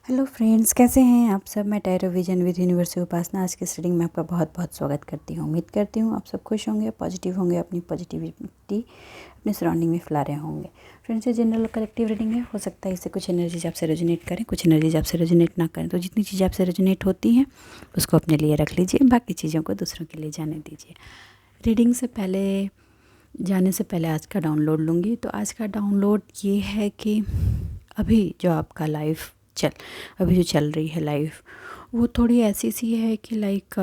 Hello friends, कैसे हैं आप सब। मैं टैरो विजन विद यूनिवर्स उपासना आज के रीडिंग में आपका बहुत बहुत स्वागत करती हूँ। उम्मीद करती हूँ आप सब खुश होंगे, पॉजिटिव होंगे, अपनी पॉजिटिविटी अपने सराउंडिंग में फैला रहे होंगे। फ्रेंड्स, ये जनरल कलेक्टिव रीडिंग है। हो सकता है इससे कुछ एनर्जीज आपसे रेजोनेट करें, कुछ एनर्जीज आपसे रेजोनेट ना करें। तो जितनी चीज़ें आपसे रेजोनेट होती हैं उसको अपने लिए रख लीजिए, बाकी चीज़ों को दूसरों के लिए जाने दीजिए। रीडिंग से पहले जाने से पहले आज का डाउनलोड लूँगी। तो आज का डाउनलोड ये है कि अभी जो आपका लाइफ अभी जो चल रही है लाइफ, वो थोड़ी ऐसी सी है कि लाइक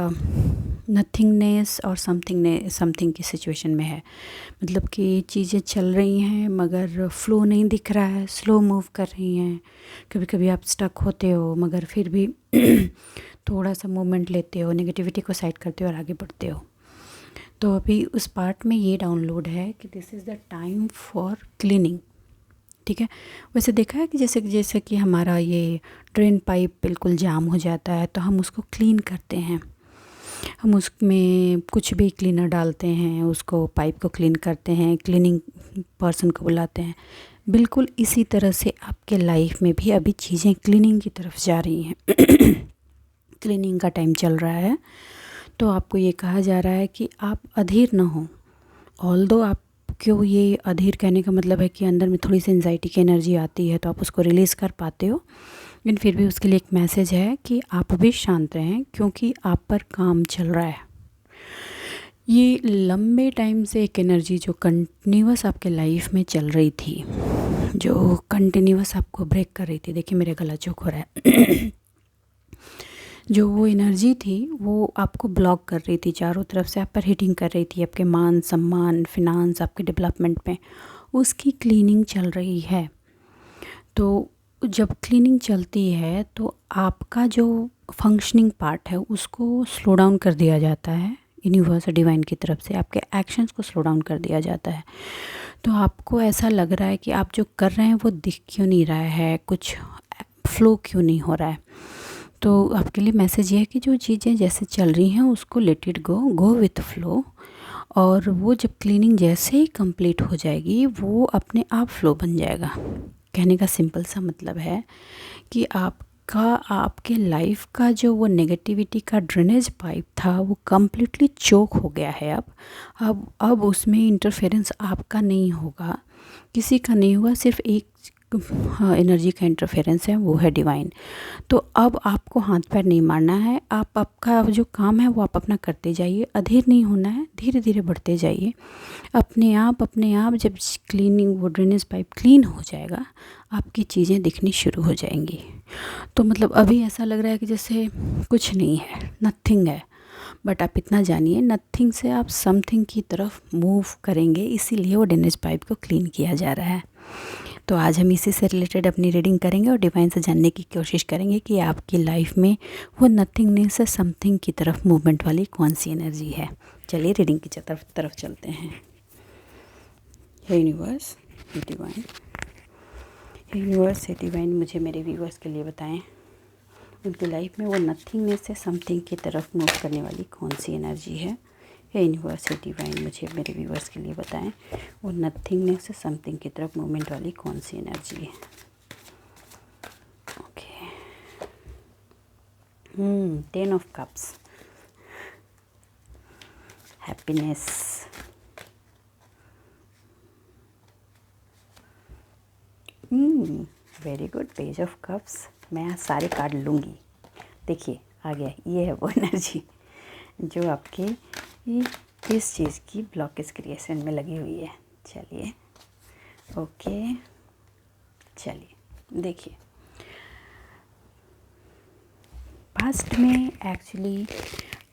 नथिंगनेस और समथिंग की सिचुएशन में है। मतलब कि चीज़ें चल रही हैं मगर फ्लो नहीं दिख रहा है, स्लो मूव कर रही हैं। कभी कभी आप स्टक होते हो मगर फिर भी थोड़ा सा मूवमेंट लेते हो, नेगेटिविटी को साइड करते हो और आगे बढ़ते हो। तो अभी उस पार्ट में ये डाउनलोड है कि this is the time for cleaning. ठीक है। वैसे देखा है कि जैसे जैसे कि हमारा ये ड्रेन पाइप बिल्कुल जाम हो जाता है तो हम उसको क्लीन करते हैं, हम उसमें कुछ भी क्लीनर डालते हैं, उसको पाइप को क्लीन करते हैं, क्लीनिंग पर्सन को बुलाते हैं। बिल्कुल इसी तरह से आपके लाइफ में भी अभी चीज़ें क्लीनिंग की तरफ जा रही हैं। क्लीनिंग का टाइम चल रहा है। तो आपको ये कहा जा रहा है कि आप अधीर ना हो। ऑल्दो आप क्यों, ये अधीर कहने का मतलब है कि अंदर में थोड़ी सी एंजाइटी की एनर्जी आती है तो आप उसको रिलीज़ कर पाते हो, लेकिन फिर भी उसके लिए एक मैसेज है कि आप भी शांत रहें क्योंकि आप पर काम चल रहा है। ये लंबे टाइम से एक एनर्जी जो कंटिन्यूअस आपके लाइफ में चल रही थी, जो कंटिन्यूअस आपको ब्रेक कर रही थी। देखिए मेरे गला चौक हो रहा है। जो वो एनर्जी थी वो आपको ब्लॉक कर रही थी, चारों तरफ से आप पर हिटिंग कर रही थी, आपके मान सम्मान, फिनांस, आपके डेवलपमेंट में उसकी क्लीनिंग चल रही है। तो जब क्लीनिंग चलती है तो आपका जो फंक्शनिंग पार्ट है उसको स्लो डाउन कर दिया जाता है यूनिवर्स डिवाइन की तरफ से। आपके एक्शंस को स्लो डाउन कर दिया जाता है। तो आपको ऐसा लग रहा है कि आप जो कर रहे हैं वो दिख क्यों नहीं रहा है, कुछ फ्लो क्यों नहीं हो रहा है। तो आपके लिए मैसेज ये है कि जो चीज़ें जैसे चल रही हैं उसको let it go with flow. और वो जब क्लीनिंग जैसे ही कंप्लीट हो जाएगी वो अपने आप फ्लो बन जाएगा। कहने का सिंपल सा मतलब है कि आपके लाइफ का जो वो नेगेटिविटी का ड्रेनेज पाइप था वो कम्प्लीटली चोक हो गया है। अब उसमें इंटरफेरेंस आपका नहीं होगा, किसी का नहीं होगा, सिर्फ एक एनर्जी का इंटरफेरेंस है, वो है डिवाइन। तो अब आपको हाथ पैर नहीं मारना है, आपका जो काम है वो आप अपना करते जाइए, अधीर नहीं होना है, धीरे धीरे बढ़ते जाइए। अपने आप जब क्लीनिंग वो ड्रेनेज पाइप क्लीन हो जाएगा आपकी चीज़ें दिखनी शुरू हो जाएंगी। तो मतलब अभी ऐसा लग रहा है कि जैसे कुछ नहीं है, नथिंग है, बट आप इतना जानिए नथिंग से आप समथिंग की तरफ मूव करेंगे, इसीलिए वो ड्रेनेज पाइप को क्लीन किया जा रहा है। तो आज हम इसी से रिलेटेड अपनी रीडिंग करेंगे और डिवाइन से जानने की कोशिश करेंगे कि आपकी लाइफ में वो नथिंगनेस से समथिंग की तरफ मूवमेंट वाली कौन सी एनर्जी है। चलिए रीडिंग की तरफ चलते हैं। हे यूनिवर्स, हे डिवाइन, हे यूनिवर्स, हे डिवाइन, मुझे मेरे व्यूअर्स के लिए बताएं उनकी लाइफ में वो नथिंगनेस से समथिंग की तरफ मूव करने वाली कौन सी एनर्जी है। हे यूनिवर्स, हे डिवाइन, मुझे मेरे व्यूअर्स के लिए बताएं वो नथिंगनेस से समथिंग की तरफ मूवमेंट वाली कौन सी एनर्जी है। Okay. 10 of cups, happiness, very good, page of cups. मैं आज सारे कार्ड लूँगी। देखिए आ गया, ये है वो एनर्जी जो आपके इस चीज़ की ब्लॉकेज क्रिएशन में लगी हुई है। चलिए ओके, चलिए देखिए पास्ट में एक्चुअली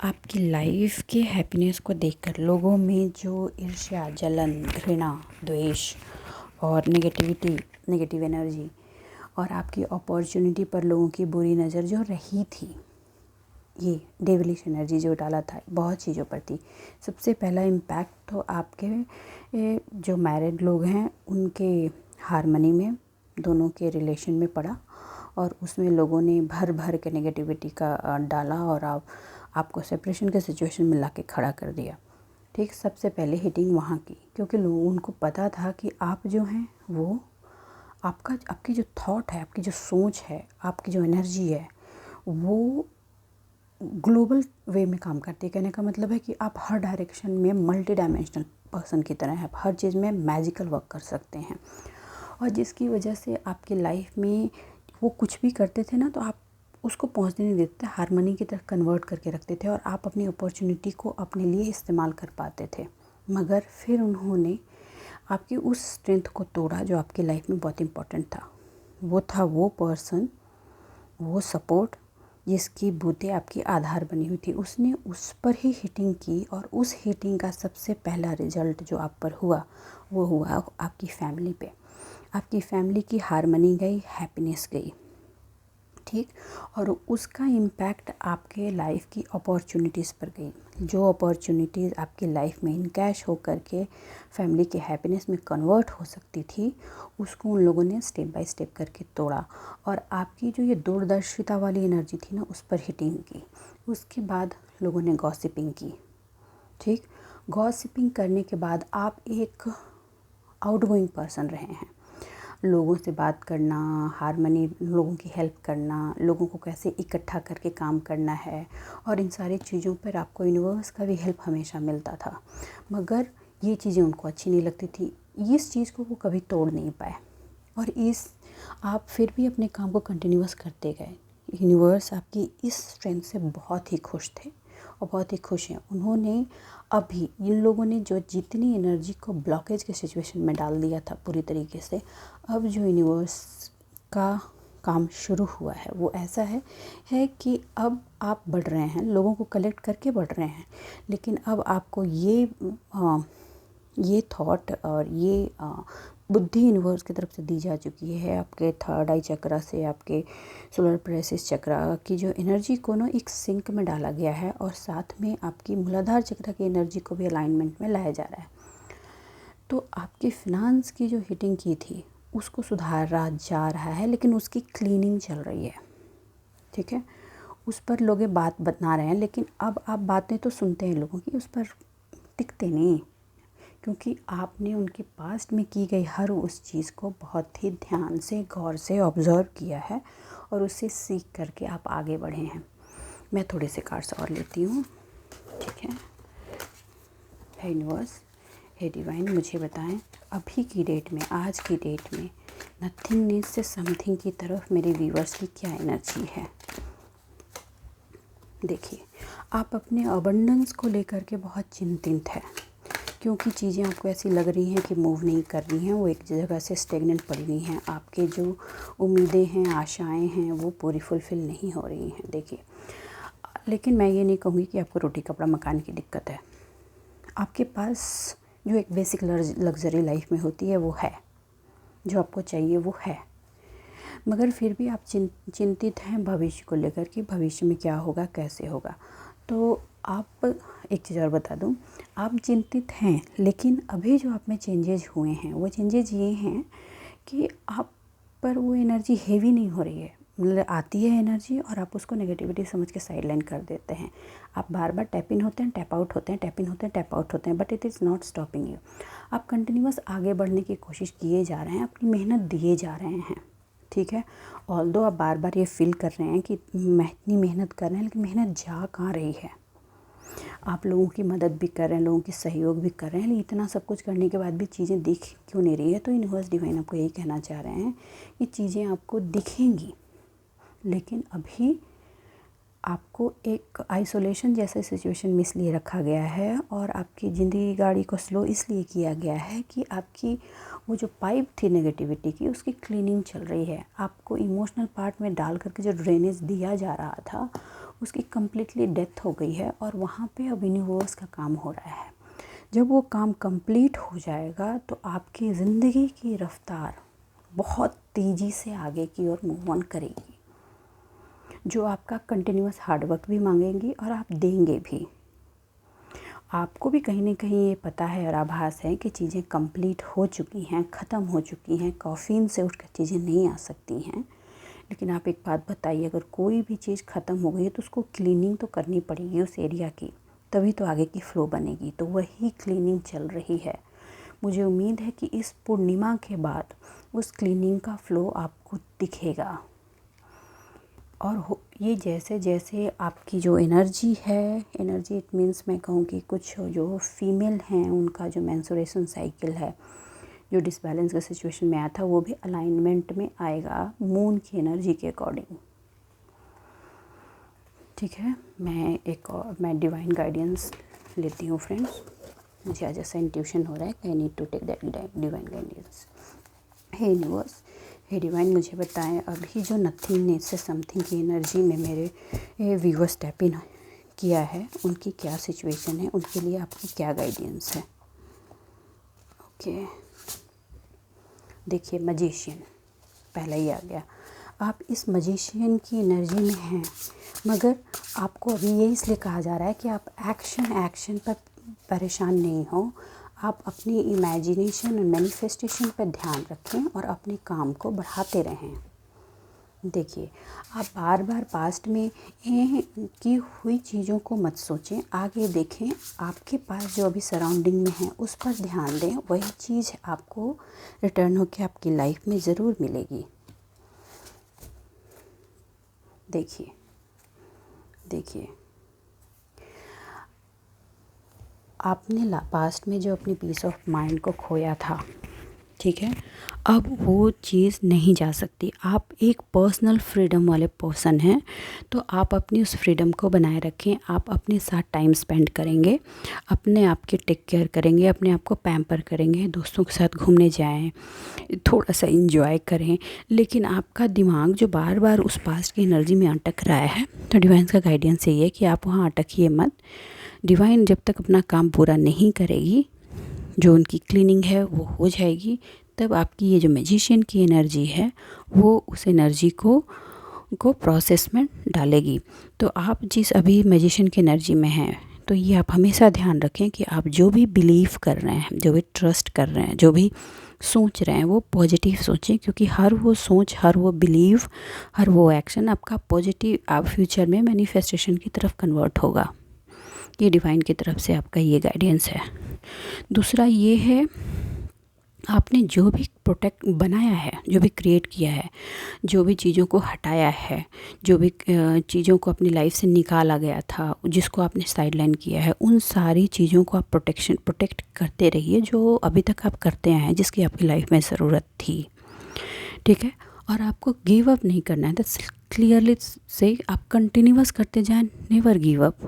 आपकी लाइफ के हैप्पीनेस को देखकर लोगों में जो ईर्ष्या, जलन, घृणा, द्वेष और नेगेटिव एनर्जी और आपकी अपॉर्चुनिटी पर लोगों की बुरी नज़र जो रही थी, ये डेविलिश एनर्जी जो डाला था बहुत चीज़ों पर थी। सबसे पहला इम्पैक्ट तो आपके जो मैरिड लोग हैं उनके हार्मनी में, दोनों के रिलेशन में पड़ा और उसमें लोगों ने भर भर के नेगेटिविटी का डाला और आपको सेपरेशन के सिचुएशन में ला के खड़ा कर दिया। ठीक, सबसे पहले हिटिंग वहाँ की, क्योंकि लोगों उनको पता था कि आप जो हैं वो आपकी जो थॉट है, आपकी जो सोच है, आपकी जो एनर्जी है, वो ग्लोबल वे में काम करती है। कहने का मतलब है कि आप हर डायरेक्शन में मल्टी डायमेंशनल पर्सन की तरह हैं, हर चीज़ में मैजिकल वर्क कर सकते हैं। और जिसकी वजह से आपकी लाइफ में वो कुछ भी करते थे ना, तो आप उसको पहुंचने नहीं देते थे, हारमोनी की तरह कन्वर्ट करके रखते थे और आप अपनी अपॉर्चुनिटी को अपने लिए इस्तेमाल कर पाते थे। मगर फिर उन्होंने आपकी उस स्ट्रेंथ को तोड़ा जो आपकी लाइफ में बहुत इम्पोर्टेंट था। वो था वो पर्सन, वो सपोर्ट जिसकी बूते आपकी आधार बनी हुई थी। उसने उस पर ही हिटिंग की और उस हिटिंग का सबसे पहला रिजल्ट जो आप पर हुआ वो हुआ आपकी फैमिली पे। आपकी फैमिली की हारमनी गई, हैप्पीनेस गई, ठीक। और उसका इम्पैक्ट आपके लाइफ की अपॉर्चुनिटीज़ पर गई। जो अपॉर्चुनिटीज़ आपकी लाइफ में इनकैश हो करके फैमिली के हैप्पीनेस में कन्वर्ट हो सकती थी, उसको उन लोगों ने स्टेप बाय स्टेप करके तोड़ा और आपकी जो ये दूरदर्शिता वाली एनर्जी थी ना, उस पर हिटिंग की। उसके बाद लोगों ने गॉसिपिंग की, ठीक। गॉसिपिंग करने के बाद आप एक आउटगोइंग पर्सन रहे हैं। लोगों से बात करना, हारमनी, लोगों की हेल्प करना, लोगों को कैसे इकट्ठा करके काम करना है, और इन सारी चीज़ों पर आपको यूनिवर्स का भी हेल्प हमेशा मिलता था। मगर ये चीज़ें उनको अच्छी नहीं लगती थी, इस चीज़ को वो कभी तोड़ नहीं पाए और आप फिर भी अपने काम को कंटिन्यूअस करते गए। यूनिवर्स आपकी इस स्ट्रेंथ से बहुत ही खुश थे और बहुत ही खुश हैं। उन्होंने अभी इन लोगों ने जो जितनी एनर्जी को ब्लॉकेज के सिचुएशन में डाल दिया था पूरी तरीके से, अब जो यूनिवर्स का काम शुरू हुआ है वो ऐसा है कि अब आप बढ़ रहे हैं, लोगों को कलेक्ट करके बढ़ रहे हैं। लेकिन अब आपको ये थॉट और ये बुद्धि यूनिवर्स की तरफ से दी जा चुकी है। आपके थर्ड आई चक्रा से आपके सोलर प्लेक्सस चक्रा की जो एनर्जी को ना एक सिंक में डाला गया है और साथ में आपकी मूलाधार चक्रा की एनर्जी को भी अलाइनमेंट में लाया जा रहा है। तो आपकी फिनांस की जो हिटिंग की थी उसको सुधारा जा रहा है, लेकिन उसकी क्लीनिंग चल रही है, ठीक है। उस पर लोग बात बता रहे हैं, लेकिन अब आप बातें तो सुनते हैं लोगों की, उस पर टिकते नहीं, क्योंकि आपने उनके पास्ट में की गई हर उस चीज़ को बहुत ही ध्यान से, गौर से ऑब्ज़र्व किया है और उससे सीख करके आप आगे बढ़े हैं। मैं थोड़े से कार्ड्स और लेती हूँ, ठीक है। हे यूनिवर्स, हे डिवाइन, मुझे बताएं अभी की डेट में, आज की डेट में नथिंगनेस से समथिंग की तरफ मेरे व्यूअर्स की क्या एनर्जी है। देखिए, आप अपने अबंडेंस को लेकर के बहुत चिंतित हैं, क्योंकि चीज़ें आपको ऐसी लग रही हैं कि मूव नहीं कर रही हैं, वो एक जगह से स्टेगनेंट पड़ी हुई हैं। आपके जो उम्मीदें हैं, आशाएं हैं, वो पूरी फुलफ़िल नहीं हो रही हैं। देखिए, लेकिन मैं ये नहीं कहूँगी कि आपको रोटी कपड़ा मकान की दिक्कत है। आपके पास जो एक बेसिक लग्जरी लाइफ में होती है वो है, जो आपको चाहिए वो है। मगर फिर भी आप चिंतित हैं भविष्य को लेकर कि भविष्य में क्या होगा, कैसे होगा। तो आप, एक चीज़ और बता दूं, आप चिंतित हैं, लेकिन अभी जो आप में चेंजेज हुए हैं वो चेंजेज ये हैं कि आप पर वो एनर्जी हेवी नहीं हो रही है। मतलब आती है एनर्जी और आप उसको नेगेटिविटी समझ के साइडलाइन कर देते हैं। आप बार बार टैप इन होते हैं, टैप आउट होते हैं, टैप इन होते हैं, टैप आउट होते हैं, but it is not stopping you. आप कंटिन्यूअस आगे बढ़ने की कोशिश किए जा रहे हैं, अपनी मेहनत दिए जा रहे हैं, ठीक है। ऑल्दो आप बार बार ये फील कर रहे हैं कि मैं इतनी मेहनत कर रहे हैं, लेकिन मेहनत जा कहाँ रही है। आप लोगों की मदद भी कर रहे हैं, लोगों की सहयोग भी कर रहे हैं, लेकिन इतना सब कुछ करने के बाद भी चीज़ें दिख क्यों नहीं रही है। तो यूनिवर्स डिवाइन आपको यही कहना चाह रहे हैं कि चीज़ें आपको दिखेंगी, लेकिन अभी आपको एक आइसोलेशन जैसे सिचुएशन में इसलिए रखा गया है और आपकी ज़िंदगी गाड़ी को स्लो इसलिए किया गया है कि आपकी वो जो पाइप थी नेगेटिविटी की, उसकी क्लीनिंग चल रही है। आपको इमोशनल पार्ट में डाल करके जो ड्रेनेज दिया जा रहा था उसकी कम्प्लीटली डेथ हो गई है और वहाँ पे अब यूनिवर्स का काम हो रहा है। जब वो काम कंप्लीट हो जाएगा तो आपकी ज़िंदगी की रफ्तार बहुत तेज़ी से आगे की ओर मूव ऑन करेगी, जो आपका कंटिन्यूअस हार्डवर्क भी मांगेंगी और आप देंगे भी। आपको भी कहीं ना कहीं ये पता है और आभास है कि चीज़ें कंप्लीट हो चुकी हैं, ख़त्म हो चुकी हैं। कॉफ़ीन से उठकर चीज़ें नहीं आ सकती हैं। लेकिन आप एक बात बताइए, अगर कोई भी चीज़ ख़त्म हो गई है तो उसको क्लीनिंग तो करनी पड़ेगी उस एरिया की, तभी तो आगे की फ़्लो बनेगी। तो वही क्लीनिंग चल रही है। मुझे उम्मीद है कि इस पूर्णिमा के बाद उस क्लीनिंग का फ्लो आपको दिखेगा। और ये जैसे जैसे आपकी जो एनर्जी है, एनर्जी इट मीन्स मैं कहूँ कि कुछ जो फीमेल हैं उनका जो मेंस्ट्रुएशन साइकिल है जो डिसबैलेंस का सिचुएशन में आया था वो भी अलाइनमेंट में आएगा मून की एनर्जी के अकॉर्डिंग। ठीक है, मैं डिवाइन गाइडेंस लेती हूँ फ्रेंड्स। मुझे आज ऐसा इंट्यूशन हो रहा है कि I need to take that divine guidance. हे यूनिवर्स, हे डिवाइन, मुझे बताएं अभी जो नथिंगनेस से समथिंग की एनर्जी में मेरे व्यूअर्स स्टेप इन किया है उनकी क्या सिचुएशन है, उनके लिए आपकी क्या गाइडेंस है। ओके, देखिए मैजिशियन पहला ही आ गया। आप इस मैजिशियन की एनर्जी में हैं, मगर आपको अभी ये इसलिए कहा जा रहा है कि आप एक्शन पर परेशान नहीं हो। आप अपनी इमेजिनेशन और मैनिफेस्टेशन पर ध्यान रखें और अपने काम को बढ़ाते रहें। देखिए, आप बार बार पास्ट में की हुई चीज़ों को मत सोचें, आगे देखें। आपके पास जो अभी सराउंडिंग में है उस पर ध्यान दें, वही चीज़ आपको रिटर्न होकर आपकी लाइफ में ज़रूर मिलेगी। देखिए आपने पास्ट में जो अपनी पीस ऑफ माइंड को खोया था, ठीक है, अब वो चीज़ नहीं जा सकती। आप एक पर्सनल फ्रीडम वाले पर्सन हैं, तो आप अपनी उस फ्रीडम को बनाए रखें। आप अपने साथ टाइम स्पेंड करेंगे, अपने आप की टेक केयर करेंगे, अपने आप को पैम्पर करेंगे, दोस्तों के साथ घूमने जाएं, थोड़ा सा इंजॉय करें। लेकिन आपका दिमाग जो बार बार उस पास्ट की एनर्जी में अटक रहा है, तो डिवाइन का गाइडेंस यही है कि आप वहाँ अटकिए मत। डिवाइन जब तक अपना काम पूरा नहीं करेगी, जो उनकी क्लीनिंग है वो हो जाएगी, तब आपकी ये जो मैजिशियन की एनर्जी है वो उस एनर्जी को प्रोसेस में डालेगी। तो आप जिस अभी मैजिशियन की एनर्जी में हैं, तो ये आप हमेशा ध्यान रखें कि आप जो भी बिलीव कर रहे हैं, जो भी ट्रस्ट कर रहे हैं, जो भी सोच रहे हैं वो पॉजिटिव सोचें, क्योंकि हर वो सोच, हर वो बिलीव, हर वो एक्शन आपका पॉजिटिव आप फ्यूचर में मैनिफेस्टेशन की तरफ कन्वर्ट होगा। ये डिवाइन की तरफ से आपका ये गाइडेंस है। दूसरा ये है, आपने जो भी प्रोटेक्ट बनाया है, जो भी क्रिएट किया है, जो भी चीज़ों को हटाया है, जो भी चीज़ों को अपनी लाइफ से निकाला गया था, जिसको आपने साइडलाइन किया है, उन सारी चीज़ों को आप प्रोटेक्ट करते रहिए जो अभी तक आप करते आए हैं, जिसकी आपकी लाइफ में ज़रूरत थी। ठीक है, और आपको गिव अप नहीं करना है। दैट्स क्लियरली से आप कंटिन्यूअस करते जाएं, नेवर गिव अप।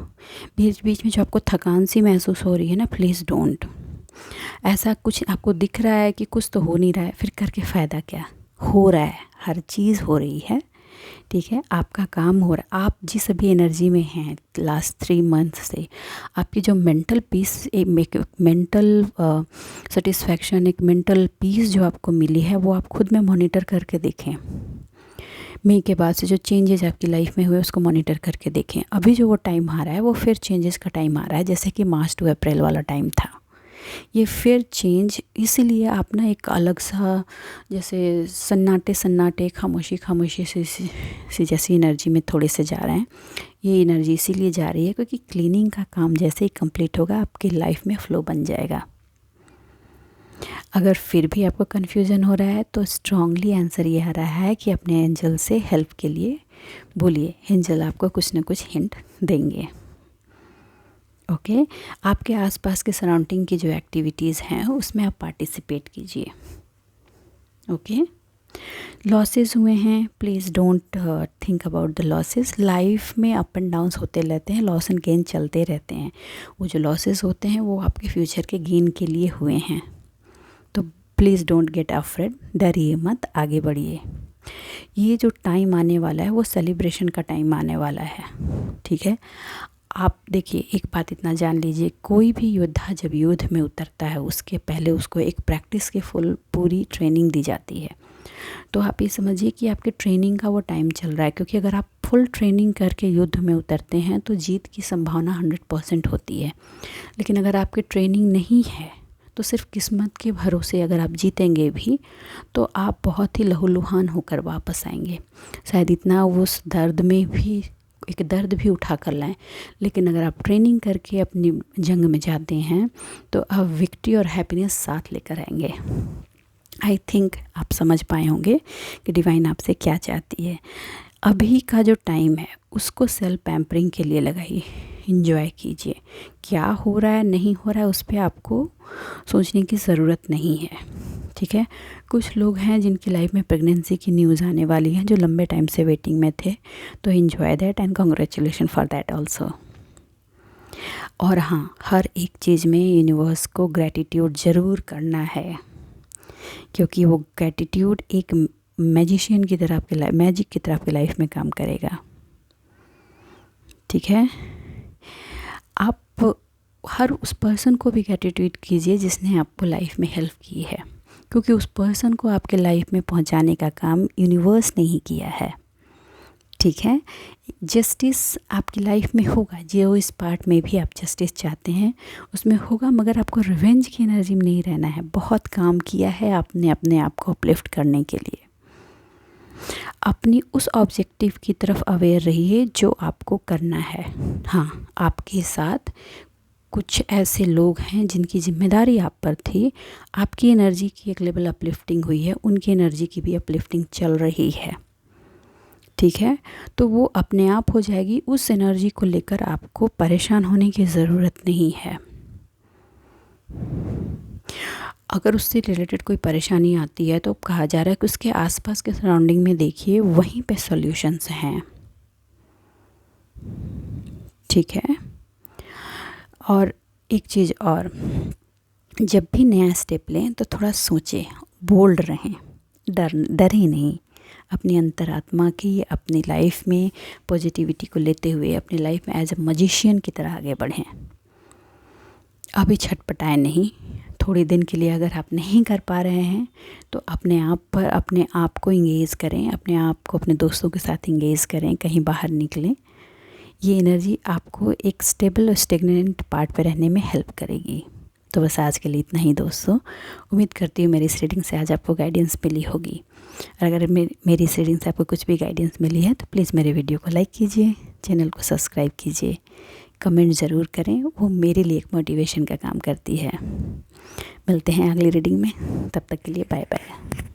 बीच बीच में जो आपको थकान सी महसूस हो रही है ना, प्लीज़ डोंट। ऐसा कुछ आपको दिख रहा है कि कुछ तो हो नहीं रहा है, फिर करके फ़ायदा क्या? हो रहा है, हर चीज़ हो रही है। ठीक है, आपका काम हो रहा है। आप जिस अभी एनर्जी में हैं लास्ट 3 मंथ से, आपकी जो मेंटल पीस, एक मेंटल सेटिस्फैक्शन, एक मेंटल पीस जो आपको मिली है, वो आप खुद में मॉनिटर करके देखें। मई के बाद से जो चेंजेस आपकी लाइफ में हुए उसको मॉनिटर करके देखें। अभी जो वो टाइम आ रहा है वो फिर चेंजेस का टाइम आ रहा है, जैसे कि मार्च टू अप्रैल वाला टाइम था। ये फिर चेंज, इसीलिए आप ना एक अलग सा, जैसे सन्नाटे खामोशी सी जैसी एनर्जी में थोड़े से जा रहे हैं। ये एनर्जी इसीलिए जा रही है क्योंकि क्लीनिंग का काम जैसे ही कंप्लीट होगा आपकी लाइफ में फ़्लो बन जाएगा। अगर फिर भी आपको कन्फ्यूज़न हो रहा है तो स्ट्रांगली आंसर ये आ रहा है कि अपने एंजल से हेल्प के लिए बोलिए, एंजल आपको कुछ ना कुछ हिंट देंगे। ओके, आपके आसपास के सराउंडिंग की जो एक्टिविटीज़ हैं उसमें आप पार्टिसिपेट कीजिए। ओके, लॉसेस हुए हैं, please don't think about the losses. Life में अप एंड डाउन्स होते रहते हैं, लॉस एंड गेन चलते रहते हैं। वो जो लॉसेस होते हैं वो आपके फ्यूचर के गेन के लिए हुए हैं, तो प्लीज़ डोंट गेट अफ्रेड, डरिए मत, आगे बढ़िए। ये जो टाइम आने वाला है वो सेलिब्रेशन का टाइम आने वाला है। ठीक है, आप देखिए, एक बात इतना जान लीजिए, कोई भी योद्धा जब युद्ध में उतरता है उसके पहले उसको एक प्रैक्टिस की पूरी ट्रेनिंग दी जाती है। तो आप ये समझिए कि आपके ट्रेनिंग का वो टाइम चल रहा है, क्योंकि अगर आप फुल ट्रेनिंग करके युद्ध में उतरते हैं तो जीत की संभावना 100% होती है। लेकिन अगर आपकी ट्रेनिंग नहीं है तो सिर्फ किस्मत के भरोसे अगर आप जीतेंगे भी तो आप बहुत ही लहूलुहान होकर वापस आएंगे। शायद इतना उस दर्द में भी एक दर्द भी उठा कर लाएं, लेकिन अगर आप ट्रेनिंग करके अपनी जंग में जाते हैं तो आप विक्ट्री और हैप्पीनेस साथ लेकर आएंगे। आई थिंक आप समझ पाए होंगे कि डिवाइन आपसे क्या चाहती है। अभी का जो टाइम है उसको सेल्फ पैम्परिंग के लिए लगाइए, इंजॉय कीजिए। क्या हो रहा है नहीं हो रहा है उस पर आपको सोचने की ज़रूरत नहीं है, ठीक है। कुछ लोग हैं जिनकी लाइफ में प्रेगनेंसी की न्यूज़ आने वाली है, जो लंबे टाइम से वेटिंग में थे, तो enjoy that and congratulation for that also. और हाँ, हर एक चीज़ में यूनिवर्स को ग्रैटिट्यूड ज़रूर करना है, क्योंकि वो ग्रैटिट्यूड एक मैजिशियन की तरह आपके लाइफ, मैजिक की तरह आपकी लाइफ में काम करेगा, ठीक है। आप हर उस पर्सन को भी ग्रैटिट्यूड कीजिए जिसने आपको लाइफ में हेल्प की है, क्योंकि उस पर्सन को आपके लाइफ में पहुंचाने का काम यूनिवर्स ने ही किया है, ठीक है। जस्टिस आपकी लाइफ में होगा, जो इस पार्ट में भी आप जस्टिस चाहते हैं उसमें होगा, मगर आपको रिवेंज की एनर्जी में नहीं रहना है। बहुत काम किया है आपने अपने आप को अपलिफ्ट करने के लिए। अपनी उस ऑब्जेक्टिव की तरफ अवेयर रहिए जो आपको करना है। हाँ, आपके साथ कुछ ऐसे लोग हैं जिनकी जिम्मेदारी आप पर थी, आपकी एनर्जी की एक लेवल अपलिफ्टिंग हुई है, उनकी एनर्जी की भी अपलिफ्टिंग चल रही है, ठीक है। तो वो अपने आप हो जाएगी, उस एनर्जी को लेकर आपको परेशान होने की ज़रूरत नहीं है। अगर उससे रिलेटेड कोई परेशानी आती है तो कहा जा रहा है कि उसके आसपास के सराउंडिंग में देखिए, वहीं पे सॉल्यूशंस हैं, ठीक है। और एक चीज़ और, जब भी नया स्टेप लें तो थोड़ा सोचें, बोल्ड रहें, डरें नहीं। अपनी अंतरात्मा की, अपनी लाइफ में पॉजिटिविटी को लेते हुए अपनी लाइफ में एज अ मैजिशियन की तरह आगे बढ़ें। अभी छटपटाएं नहीं। थोड़ी दिन के लिए अगर आप नहीं कर पा रहे हैं तो अपने आप पर, अपने आप को इंगेज करें, अपने आप को अपने दोस्तों के साथ इंगेज करें, कहीं बाहर निकलें। ये एनर्जी आपको एक स्टेबल और स्टेगनेंट पार्ट पे रहने में हेल्प करेगी। तो बस आज के लिए इतना ही दोस्तों। उम्मीद करती हूँ मेरी इस रीडिंग से आज आपको गाइडेंस मिली होगी। और अगर मेरी इस रीडिंग से आपको कुछ भी गाइडेंस मिली है तो प्लीज़ मेरे वीडियो को लाइक कीजिए, चैनल को सब्सक्राइब कीजिए, कमेंट ज़रूर करें, वो मेरे लिए एक मोटिवेशन का काम करती है। मिलते हैं अगली रीडिंग में, तब तक के लिए बाय बाय।